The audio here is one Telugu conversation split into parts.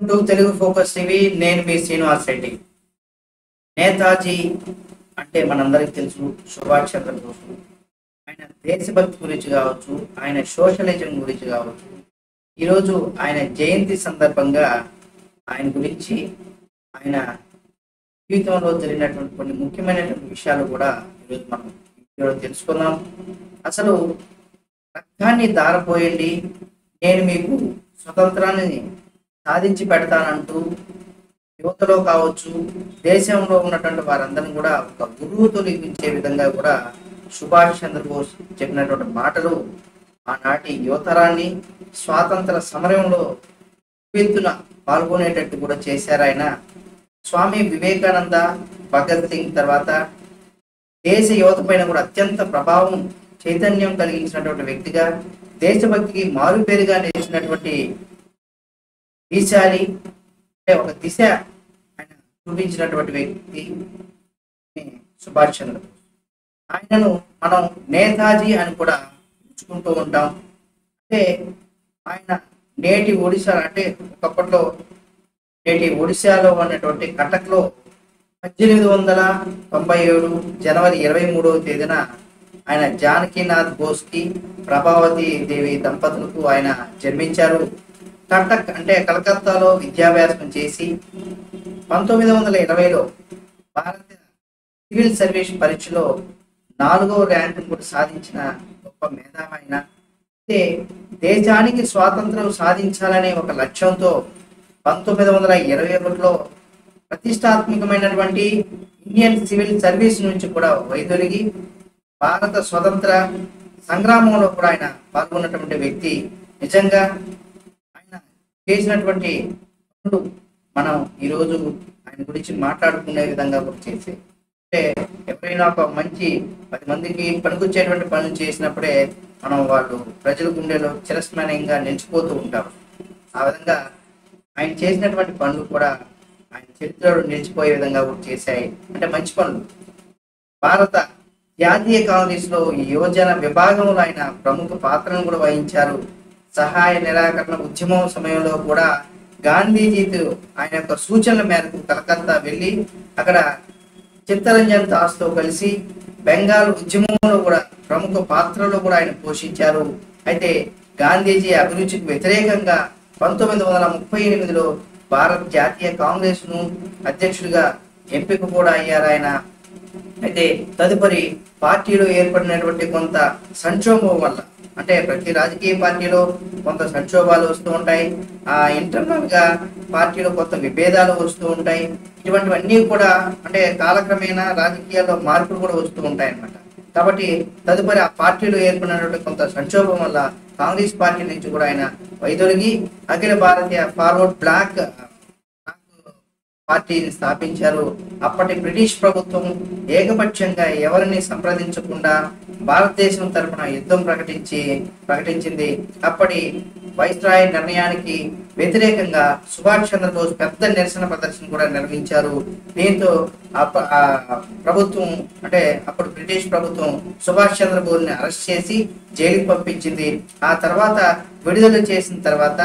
Telugu focus TV. నేను మీ శ్రీనివాస్ రెడ్డి. నేతాజీ అంటే మనందరికీ తెలుసు, సుభాష్ చంద్రబోస్. ఆయన దేశభక్తి గురించి కావచ్చు, ఆయన సోషలిజం గురించి కావచ్చు, ఈరోజు ఆయన జయంతి సందర్భంగా ఆయన గురించి, ఆయన జీవితంలో జరిగినటువంటి కొన్ని ముఖ్యమైనటువంటి విషయాలు కూడా ఈరోజు మనం వీడియోలో తెలుసుకుందాం. అసలు రక్తాన్ని దారపోయండి, నేను మీకు స్వతంత్రాన్ని సాధించి పెడతానంటూ యువతలో కావచ్చు, దేశంలో ఉన్నటువంటి వారందరినీ కూడా ఒక గురువు తొలగించే విధంగా కూడా సుభాష్ చంద్రబోస్ చెప్పినటువంటి మాటలు ఆనాటి యువతరాన్ని స్వాతంత్ర సమరంలో ఎత్తున పాల్గొనేటట్టు కూడా చేశారు. ఆయన స్వామి వివేకానంద, భగత్ సింగ్ తర్వాత దేశ యువత పైన కూడా అత్యంత ప్రభావం, చైతన్యం కలిగించినటువంటి వ్యక్తిగా, దేశభక్తికి మారుపేరుగా నిలిచినటువంటి ఈశాలి అంటే ఒక దిశ ఆయన చూపించినటువంటి వ్యక్తి సుభాష్ చంద్రబోస్. ఆయనను మనం నేతాజీ అని కూడా పిలుచుకుంటూ ఉంటాం. అంటే ఆయన నేటి ఒడిశా అంటే ఒకప్పట్లో నేటి ఒడిశాలో ఉన్నటువంటి కటక్లో 1897 జనవరి 23వ తేదీన ఆయన జానకీనాథ్ బోస్కి, ప్రభావతి దేవి దంపతులకు ఆయన జన్మించారు. కటక్ అంటే కలకత్తాలో విద్యాభ్యాసం చేసి 1920లో భారత సివిల్ సర్వీస్ పరీక్షలో 4వ ర్యాంకు కూడా సాధించిన గొప్ప మేధావి ఆయన. అయితే దేశానికి స్వాతంత్రం సాధించాలనే ఒక లక్ష్యంతో 1921లో ప్రతిష్టాత్మకమైనటువంటి ఇండియన్ సివిల్ సర్వీస్ నుంచి కూడా వైదొలిగి భారత స్వతంత్ర సంగ్రామంలో కూడా ఆయన పాల్గొన్నటువంటి వ్యక్తి. నిజంగా ఆయన చేసినటువంటి పనులు మనం ఈరోజు ఆయన గురించి మాట్లాడుకునే విధంగా కూడా చేసే, అంటే ఎవరైనా ఒక మంచి 10 మందికి పనికొచ్చేటువంటి పనులు చేసినప్పుడే మనం వాళ్ళు ప్రజల గుండెలో చిరస్మరణీయంగా నిలిచిపోతూ ఉంటారు. ఆ విధంగా ఆయన చేసినటువంటి పనులు కూడా ఆయన చరిత్రలో నిలిచిపోయే విధంగా కూడా చేశాయి. అంటే మంచి పనులు. భారత జాతీయ కాంగ్రెస్ లో యువజన విభాగంలో ఆయన ప్రముఖ పాత్రను కూడా వహించారు. సహాయ నిరాకరణ ఉద్యమం సమయంలో కూడా గాంధీజీతో ఆయన యొక్క సూచనల మేరకు కలకత్తా వెళ్ళి అక్కడ చిత్తరంజన్ దాస్తో కలిసి బెంగాల్ ఉద్యమంలో కూడా ప్రముఖ పాత్రలో కూడా ఆయన పోషించారు. అయితే గాంధీజీ అభిరుచికి వ్యతిరేకంగా 1938లో భారత జాతీయ కాంగ్రెస్ ను అధ్యక్షుడిగా ఎంపిక కూడా అయ్యారు ఆయన. అయితే తదుపరి పార్టీలో ఏర్పడినటువంటి కొంత సంక్షోభం వల్ల, అంటే ప్రతి రాజకీయ పార్టీలో కొంత సంక్షోభాలు వస్తూ ఉంటాయి, ఆ ఇంటర్నల్ గా పార్టీలో కొంత విభేదాలు వస్తూ ఉంటాయి. ఇటువంటివన్నీ కూడా అంటే కాలక్రమేణా రాజకీయాల్లో మార్పులు కూడా వస్తూ ఉంటాయి అన్నమాట. కాబట్టి తదుపరి ఆ పార్టీలో ఏర్పడినటువంటి కొంత సంక్షోభం వల్ల కాంగ్రెస్ పార్టీ నుంచి కూడా ఆయన వైదొలిగి అఖిల భారతీయ ఫార్వర్డ్ బ్లాక్ పార్టీని స్థాపించారు. అప్పటి బ్రిటిష్ ప్రభుత్వం ఏకపక్షంగా ఎవరిని సంప్రదించకుండా భారతదేశం తరఫున యుద్ధం ప్రకటించింది. అప్పటి వైస్రాయ్ నిర్ణయానికి వ్యతిరేకంగా సుభాష్ చంద్రబోస్ పెద్ద నిరసన ప్రదర్శన కూడా నిర్వహించారు. దీంతో ప్రభుత్వం అంటే అప్పుడు బ్రిటిష్ ప్రభుత్వం సుభాష్ చంద్రబోస్ ని అరెస్ట్ చేసి జైలుకి పంపించింది. ఆ తర్వాత విడుదల చేసిన తర్వాత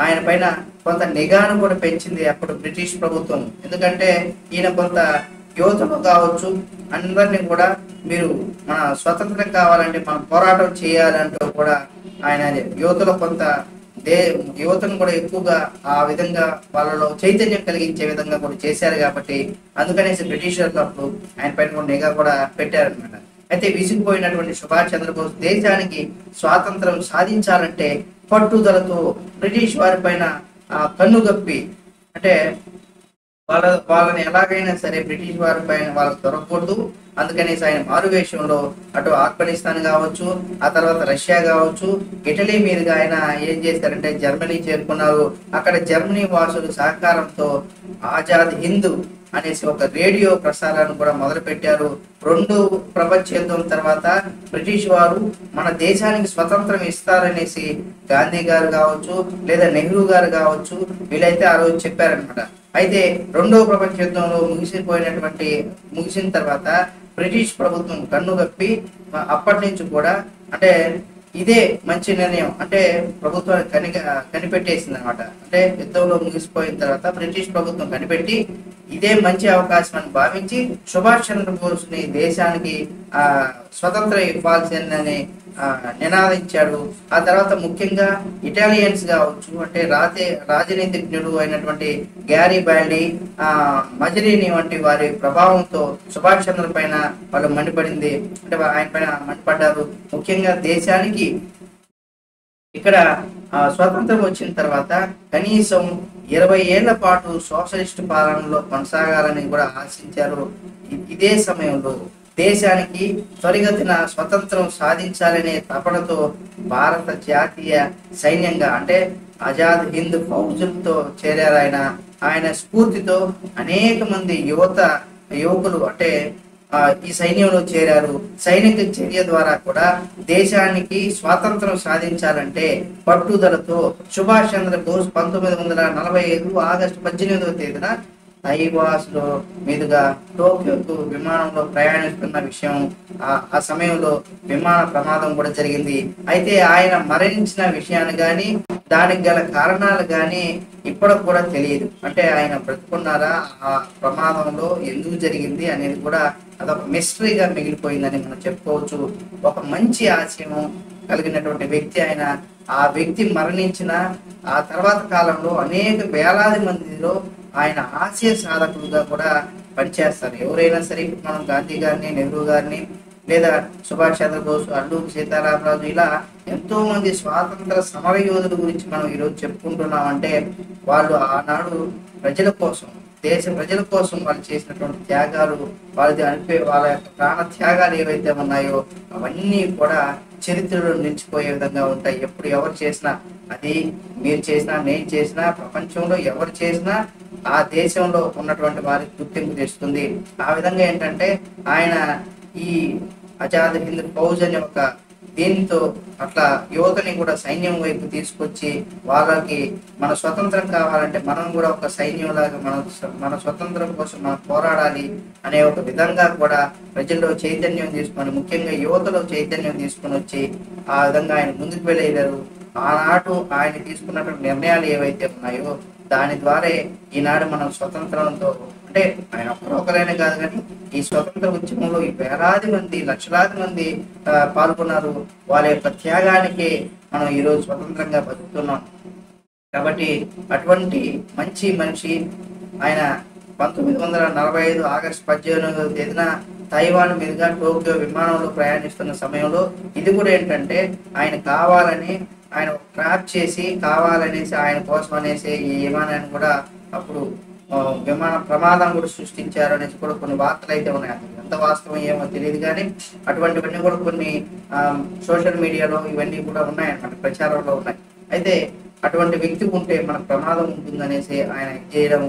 ఆయన పైన కొంత నిఘాను కూడా పెంచింది అప్పుడు బ్రిటిష్ ప్రభుత్వం. ఎందుకంటే ఈయన కొంత యువతలో కావచ్చు అందరినీ కూడా మీరు మన స్వతంత్రం కావాలంటే మనం పోరాటం చేయాలంటూ కూడా ఆయన యువతలో కొంత యువతను కూడా ఎక్కువగా ఆ విధంగా వాళ్ళలో చైతన్యం కలిగించే విధంగా కూడా చేశారు. కాబట్టి అందుకనేసి బ్రిటిషర్లు అప్పుడు ఆయన పైన కూడా నిఘా కూడా పెట్టారనమాట. అయితే విసిగిపోయినటువంటి సుభాష్ చంద్రబోస్ దేశానికి స్వాతంత్రం సాధించాలంటే పట్టుదలతో బ్రిటిష్ వారి పైన కన్నుగప్పి, అంటే వాళ్ళని ఎలాగైనా సరే బ్రిటిష్ వారి పైన వాళ్ళకి దొరకకూడదు, అందుకనేసి ఆయన మారువేషంలో అటు ఆఫ్ఘనిస్తాన్ కావచ్చు, ఆ తర్వాత రష్యా కావచ్చు, ఇటలీ మీదుగా ఆయన ఏం చేశారంటే జర్మనీ చేరుకున్నారు. అక్కడ జర్మనీ వాసుల సహకారంతో ఆజాద్ హింద్ అనేసి ఒక రేడియో ప్రసారాన్ని కూడా మొదలు పెట్టారు. 2వ ప్రపంచ యుద్ధం తర్వాత బ్రిటిష్ వారు మన దేశానికి స్వతంత్రం ఇస్తారనేసి గాంధీ గారు కావచ్చు లేదా నెహ్రూ గారు కావచ్చు వీళ్ళైతే ఆ రోజు చెప్పారనమాట. అయితే 2వ ప్రపంచ యుద్ధంలో ముగిసిన తర్వాత బ్రిటిష్ ప్రభుత్వం కన్నుగప్పి అప్పటి నుంచి కూడా అంటే ఇదే మంచి నిర్ణయం అంటే ప్రభుత్వాన్ని కనిపెట్టేసింది అనమాట. అంటే యుద్ధంలో ముగిసిపోయిన తర్వాత బ్రిటిష్ ప్రభుత్వం కనిపెట్టి ఇదే మంచి అవకాశం అని భావించి సుభాష్ చంద్రబోస్ ని దేశానికి ఆ స్వతంత్రం ఇవ్వాల్సిందని నినాదించాడు. ఆ తర్వాత ముఖ్యంగా ఇటాలియన్స్ కావచ్చు, అంటే రాజనీతిజ్ఞుడు అయినటువంటి గ్యారిబాల్డి, మజిలీని వంటి వారి ప్రభావంతో సుభాష్ చంద్ర పైన వాళ్ళు మండిపడింది, అంటే ఆయన పైన మండిపడ్డారు. ముఖ్యంగా దేశానికి ఇక్కడ స్వాతంత్రం వచ్చిన తర్వాత కనీసం 20 ఏళ్ల పాటు సోషలిస్ట్ పాలనలో కొనసాగాలని కూడా ఆశించారు. ఇదే సమయంలో దేశానికి త్వరిగతిన స్వతంత్రం సాధించాలనే తపనతో భారత జాతీయ సైన్యంగా అంటే ఆజాద్ హింద్ ఫౌజులతో చేరారు ఆయన స్ఫూర్తితో అనేక మంది యువకులు అంటే ఈ సైన్యంలో చేరారు. సైనిక చర్య ద్వారా కూడా దేశానికి స్వాతంత్రం సాధించాలంటే పట్టుదలతో సుభాష్ చంద్రబోస్ 1945 ఆగస్టు 18వ తేదీన తైవాస్ మీదుగా టోక్యోకు విమానంలో ప్రయాణిస్తున్న విషయం, ఆ సమయంలో విమాన ప్రమాదం కూడా జరిగింది. అయితే ఆయన మరణించిన విషయాన్ని కానీ దానికి గల కారణాలు కానీ ఇప్పటికి కూడా తెలియదు. అంటే ఆయన బ్రతుకున్నారా, ఆ ప్రమాదంలో ఎందుకు జరిగింది అనేది కూడా అదొక మిస్టరీగా మిగిలిపోయిందని మనం చెప్పుకోవచ్చు. ఒక మంచి ఆశయం కలిగినటువంటి వ్యక్తి ఆయన. ఆ వ్యక్తి మరణించిన ఆ తర్వాత కాలంలో అనేక వేలాది మందిలో ఆయన ఆశయ సాధకులుగా కూడా పనిచేస్తారు. ఎవరైనా సరే మనం గాంధీ గారిని, నెహ్రూ గారిని, లేదా సుభాష్ చంద్రబోస్, అల్లూరి సీతారామరాజు, ఇలా ఎంతో మంది స్వాతంత్ర సమర యోధుల గురించి మనం ఈరోజు చెప్పుకుంటున్నామంటే వాళ్ళు ఆనాడు ప్రజల కోసం, దేశ ప్రజల కోసం వాళ్ళు చేసినటువంటి త్యాగాలు, వాళ్ళ యొక్క ప్రాణ త్యాగాలు ఏవైతే ఉన్నాయో అవన్నీ కూడా చరిత్రలో నిలిచిపోయే విధంగా ఉంటాయి. ఎప్పుడు ఎవరు చేసినా, అది మీరు చేసినా, నేను చేసినా, ప్రపంచంలో ఎవరు చేసినా ఆ దేశంలో ఉన్నటువంటి వారికి గుర్తింపు తెస్తుంది. ఆ విధంగా ఏంటంటే ఆయన ఈ ఆజాద్ హింద్ ఫౌజ్ అనే ఒక దీంతో అట్లా యువతని కూడా సైన్యం వైపు తీసుకొచ్చి వాళ్ళకి మన స్వతంత్రం కావాలంటే మనం కూడా ఒక సైన్యంలాగా మన స్వతంత్రం కోసం మనం పోరాడాలి అనే ఒక విధంగా కూడా ప్రజల్లో చైతన్యం తీసుకొని, ముఖ్యంగా యువతలో చైతన్యం తీసుకొని వచ్చి ఆ విధంగా ఆయన ముందుకు వెళ్ళారు. ఆనాడు ఆయన తీసుకున్నటువంటి నిర్ణయాలు ఏవైతే ఉన్నాయో దాని ద్వారా ఈనాడు మనం స్వతంత్రంతో, అంటే ఆయన ఒక్కరైనా కాదు కానీ ఈ స్వతంత్ర ఉద్యమంలో ఈ వేలాది మంది, లక్షలాది మంది పాల్గొన్నారు. వాళ్ళ యొక్క త్యాగానికి మనం ఈరోజు స్వతంత్రంగా బతుకుతున్నాం. కాబట్టి అటువంటి మంచి మనిషి ఆయన 1945 ఆగస్టు 18వ తేదీన తైవాన్ మీదుగా టోక్యో విమానంలో ప్రయాణిస్తున్న సమయంలో ఇది కూడా ఏంటంటే ఆయన కావాలని ఆయన ట్రాప్ చేసి కావాలనేసి ఆయన కోసం అనేసి ఈ విమానాన్ని కూడా అప్పుడు విమాన ప్రమాదం కూడా సృష్టించారు అనేసి కూడా కొన్ని వార్తలు అయితే ఉన్నాయి. ఎంత వాస్తవం ఏమో తెలియదు కానీ అటువంటివన్నీ కూడా కొన్ని సోషల్ మీడియాలో ఇవన్నీ కూడా ఉన్నాయన్నమాట, ప్రచారంలో ఉన్నాయి. అయితే అటువంటి వ్యక్తి ఉంటే మనకు ప్రమాదం ఉంటుందనేసి ఆయన చేయడం,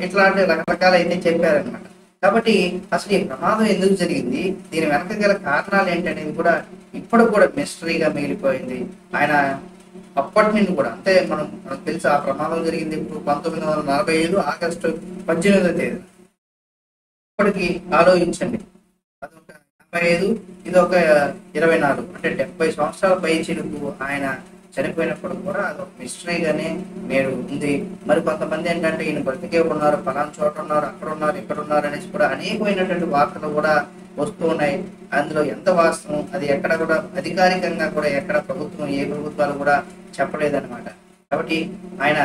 ఇట్లాంటి రకరకాలు అయితే చెప్పారనమాట. కాబట్టి అసలు ఈ ప్రమాదం ఎందుకు జరిగింది, దీని వెనక గల కారణాలు ఏంటనేది కూడా ఇప్పుడు కూడా మిస్టరీగా మిగిలిపోయింది. ఆయన అప్పటి నుండి కూడా అంటే మనకు తెలుసు ఆ ప్రమాదం జరిగింది ఇప్పుడు 1945 ఆగస్టు 18వ తేదీ. ఇప్పటికి ఆలోచించండి, అదొక 85, ఇదొక 24, అంటే 70 సంవత్సరాల పై చిలుకు ఆయన చనిపోయినప్పుడు కూడా అదొక మిస్టరీగానే మీరు ఉంది. మరి కొంతమంది ఏంటంటే ఈయన బ్రతికే ఉన్నారు, పలానా చోట ఉన్నారు, అక్కడ ఉన్నారు, ఇక్కడ ఉన్నారు అనేసి కూడా అనేకమైనటువంటి వార్తలు కూడా వస్తూ ఉన్నాయి. అందులో ఎంత వాస్తవం అది ఎక్కడ కూడా అధికారికంగా కూడా ఎక్కడ ఏ ప్రభుత్వాలు కూడా చెప్పలేదన్నమాట. కాబట్టి ఆయన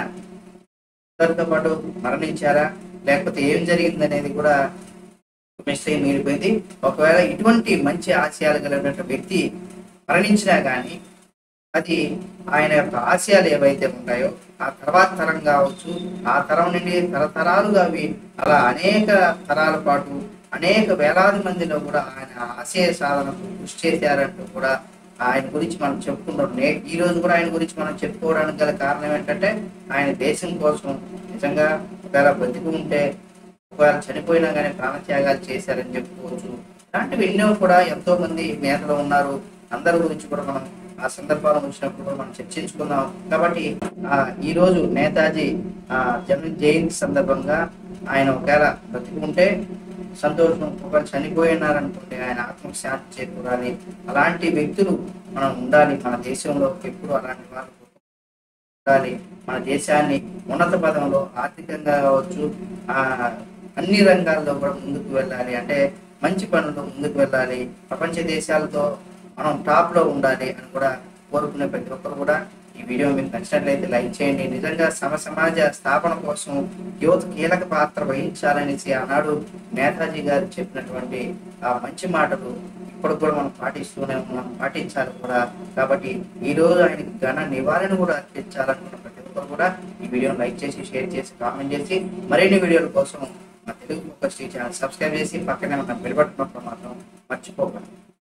అందరితో పాటు మరణించారా లేకపోతే ఏం జరిగింది అనేది కూడా మిస్టరీ మిగిలిపోయింది. ఒకవేళ ఇటువంటి మంచి ఆశయాలు కలిగినటువంటి వ్యక్తి మరణించినా కానీ అది ఆయన యొక్క ఆశయాలు ఏవైతే ఉంటాయో ఆ తర్వాత తరం కావచ్చు, ఆ తరం నుండి తరతరాలుగా అవి అలా అనేక తరాల పాటు అనేక వేలాది మందిలో కూడా ఆయన ఆశయ సాధనకు కృషి చేశారంటూ కూడా ఆయన గురించి మనం చెప్పుకుంటున్నాం. ఈ రోజు కూడా ఆయన గురించి మనం చెప్పుకోవడానికి గల కారణం ఏంటంటే ఆయన దేశం కోసం నిజంగా ఒకవేళ బతికి ఉంటే, ఒకవేళ చనిపోయినా కానీ ప్రాణత్యాగాలు చేశారని చెప్పుకోవచ్చు. ఇలాంటివి ఎన్నో కూడా ఎంతో మంది నేతలు ఉన్నారు. అందరి గురించి కూడా మనం ఆ సందర్భాలు వచ్చినప్పుడు మనం చర్చించుకుందాం. కాబట్టి ఈ రోజు నేతాజీ జన్మ జయంతి సందర్భంగా ఆయన ఒకవేళ బ్రతికుంటే సంతోషం. ఒకరు చనిపోయినారనుకుంటే ఆయన ఆత్మకు శాంతి చేకూరాలి. అలాంటి వ్యక్తులు మనం ఉండాలి. మన దేశంలో ఎప్పుడు అలాంటి వాళ్ళు ఉండాలి. మన దేశాన్ని ఉన్నత పదంలో ఆర్థికంగా కావచ్చు, ఆ అన్ని రంగాల్లో కూడా ముందుకు వెళ్ళాలి. అంటే మంచి పనులు ముందుకు వెళ్ళాలి. ప్రపంచ దేశాలతో మనం టాప్ లో ఉండాలి అని కూడా కోరుకునే ప్రతి ఒక్కరు కూడా ఈ వీడియో మీకు నచ్చినట్లయితే లైక్ చేయండి. నిజంగా సమాజ స్థాపన కోసం యువత కీలక పాత్ర వహించాలనేసి ఆనాడు నేతాజీ గారు చెప్పినటువంటి ఆ మంచి మాటలు ఇప్పుడు కూడా మనం పాటిస్తూనే ఉన్నాం, పాటించాలి కూడా. కాబట్టి ఈ రోజు ఆయనకి ఘన నివారణ కూడా అర్పించాలనుకున్న ప్రతి ఒక్కరు కూడా ఈ వీడియోని లైక్ చేసి, షేర్ చేసి, కామెంట్ చేసి మరిన్ని వీడియోల కోసం మా తెలుగు ఫోకస్ ఛానల్ సబ్స్క్రైబ్ చేసి పక్కనే ఉన్న బెల్ బటన్ మాత్రం మర్చిపోకండి.